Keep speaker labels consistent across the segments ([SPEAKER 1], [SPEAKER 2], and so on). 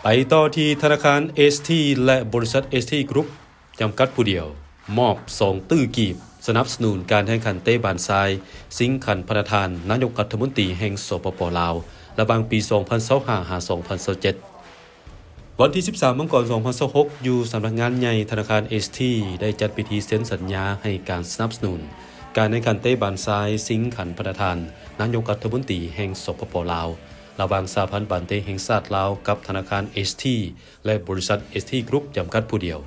[SPEAKER 1] ไปต่อที่ธนาคาร ST และบริษัท ST Group จำกัดผู้เดียวมอบ2ตื้อกีบสนับสนุนการแข่งขันเตะบานทรายสิงค์ขันประธานนายกรัฐมนตรีแห่งสปป.ลาวระหว่างปี 2025 หา 2027 วันที่ 13 มังกร 2026 อยู่สำนักงานใหญ่ธนาคาร ST ได้จัดพิธีเซ็นสัญญาให้การสนับสนุนการแข่งขันเตะบานทรายสิงค์ขันประธานนายกรัฐมนตรีแห่งสปป.ลาวระหว่างสหพันธ์บันเตแห่งชาติลาวกับธนาคาร ST และบริษัท ST Group จำกัดผู้เดียว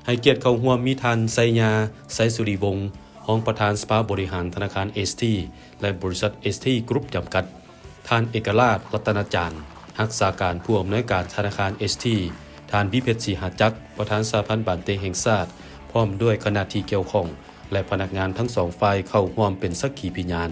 [SPEAKER 1] ให้เกียรติเข้าร่วมมีท่านไซยาไซสุริวงศ์รองประธานสภาบริหารธนาคาร ST และบริษัท ST Group จำกัดท่านเอกราชรัตนจารย์รักษาการผู้อำนวยการธนาคาร ST ท่านวิเพชรศรีหจักรประธานสหพันธ์บันเตแห่งชาติพร้อมด้วยคณะที่เกี่ยวข้องและพนักงานทั้งสองฝ่ายเข้าร่วมเป็นสักขีพยาน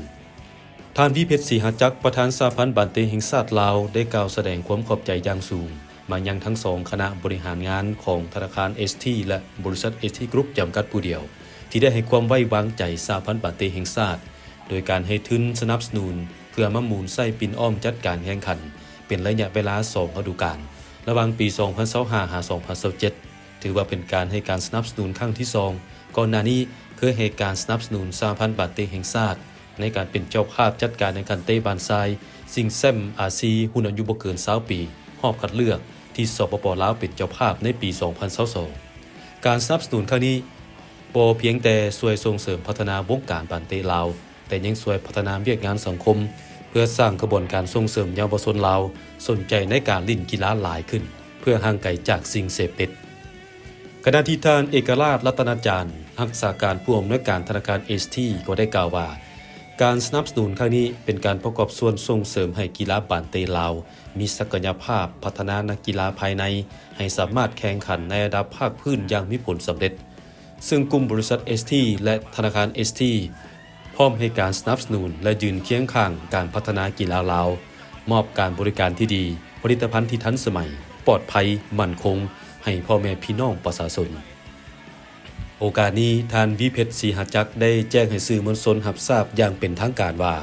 [SPEAKER 1] ท่านวิเพชรศรีหจักรประธานสหพันธ์บันเตแห่งชาติลาวได้กล่าวแสดงความขอบใจอย่างสูงมายังทั้งสองคณะบริหารงานของธนาคาร ST และบริษัท ST Group จำกัดผู้เดียวที่ได้ให้ความไว้วางใจสหพันธ์บันเตแห่งชาติโดยการให้ทุนสนับสนุนเพื่อมามูลใส่ปิ่นอ้อมจัดการแข่งขันเป็นระยะเวลา2ฤดูกาลระหว่างปี 2025 หา 2027 ถือว่าเป็นการให้การสนับสนุนครั้งที่2ก่อนหน้านี้เคยให้การสนับสนุนสหพันธ์บันเตแห่งชาติในการเป็นเจ้าภาพจัดการแข่งขันเตะบานทรายซิงแซมอาซีหุ่นอายุบ่เกิน20ปีรอบคัดเลือกที่สปป.ลาวเป็นเจ้าภาพในปี 2022 การสนับสนุนครั้งนี้บ่เพียงแต่ช่วยส่งเสริมพัฒนาวงการบานเตะลาวแต่ยังช่วยพัฒนาเวียกงานสังคมเพื่อสร้างกระบวนการส่งเสริมเยาวชนลาวสนใจในการเล่นกีฬาหลายขึ้นเพื่อห่างไกลจากสิ่งเสพติดขณะที่ท่านเอกราชรัตนจารย์รักษาการผู้อำนวยการธนาคาร ST ก็ได้กล่าวว่าการสนับสนุนครั้งนี้เป็นการประกอบส่วนส่งเสริมให้กีฬาบานเตลาวมีศักยภาพพัฒนานักกีฬาภายในให้สามารถแข่งขันในระดับภาคพื้นอย่างมีผลสำเร็จซึ่งกลุ่มบริษัท ST และธนาคาร ST พร้อมให้การสนับสนุนและยืนเคียงข้างการพัฒนากีฬาลาวมอบการบริการที่ดีผลิตภัณฑ์ที่ทันสมัยปลอดภัยมั่นคงให้พ่อแม่พี่น้องประชาชนโอกาสนี้ท่านวิเพชรศรีหจักรได้แจ้งให้สื่อมวลชนรับทราบอย่างเป็นทางการว่า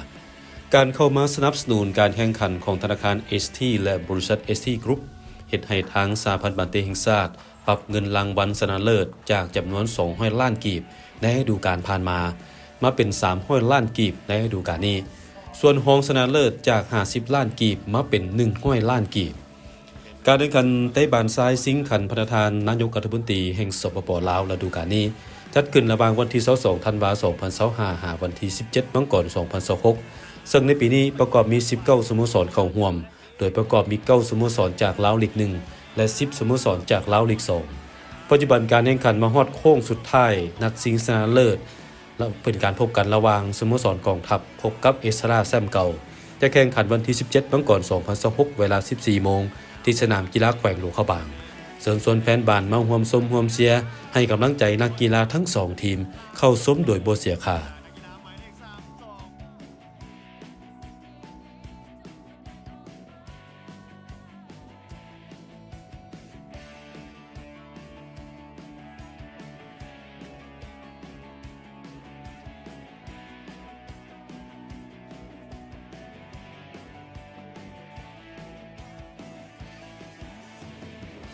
[SPEAKER 1] การเข้ามาสนับสนุนการแข่งขันของธนาคาร ST และบริษัท ST Group เฮ็ดให้ทางสหพันธ์บันเตแห่งชาติปรับเงินรางวัลชนะเลิศจากจำนวน200ล้านกีบในฤดูกาลผ่านมาเป็น300ล้านกีบในฤดูกาลนี้ส่วนรองชนะเลิศจาก50ล้านกีบมาเป็น100ล้านกีบการแข่งขันเตะบานทรายสิงค์ขันประธานนายกรัฐมนตรีแห่งสปป.ลาวฤดูกาลนี้จัดขึ้นระหว่างวันที่22ธันวาคม2025หาวันที่17มังกร2026ซึ่งในปีนี้ประกอบมี19สโมสรเข้าร่วมโดยประกอบมี9สโมสรจากลาวลีก1และ10สโมสรจากลาวลีก2ปัจจุบันการแข่งขันมาฮอดโค้งสุดท้ายนัดชิงชนะเลิศและเป็นการพบกันระหว่างสโมสรกองทัพพบกับเอสราแซมเก่าจะแข่งขันวันที่17มังกร2026เวลา 14 โมงที่สนามกีฬาแขวงหลวงเขาบางเชิญชวนแฟนบ้านมาร่วมชมร่วมเชียร์ให้กำลังใจนักกีฬาทั้ง2ทีมเข้าชมโดยบ่เสียค่า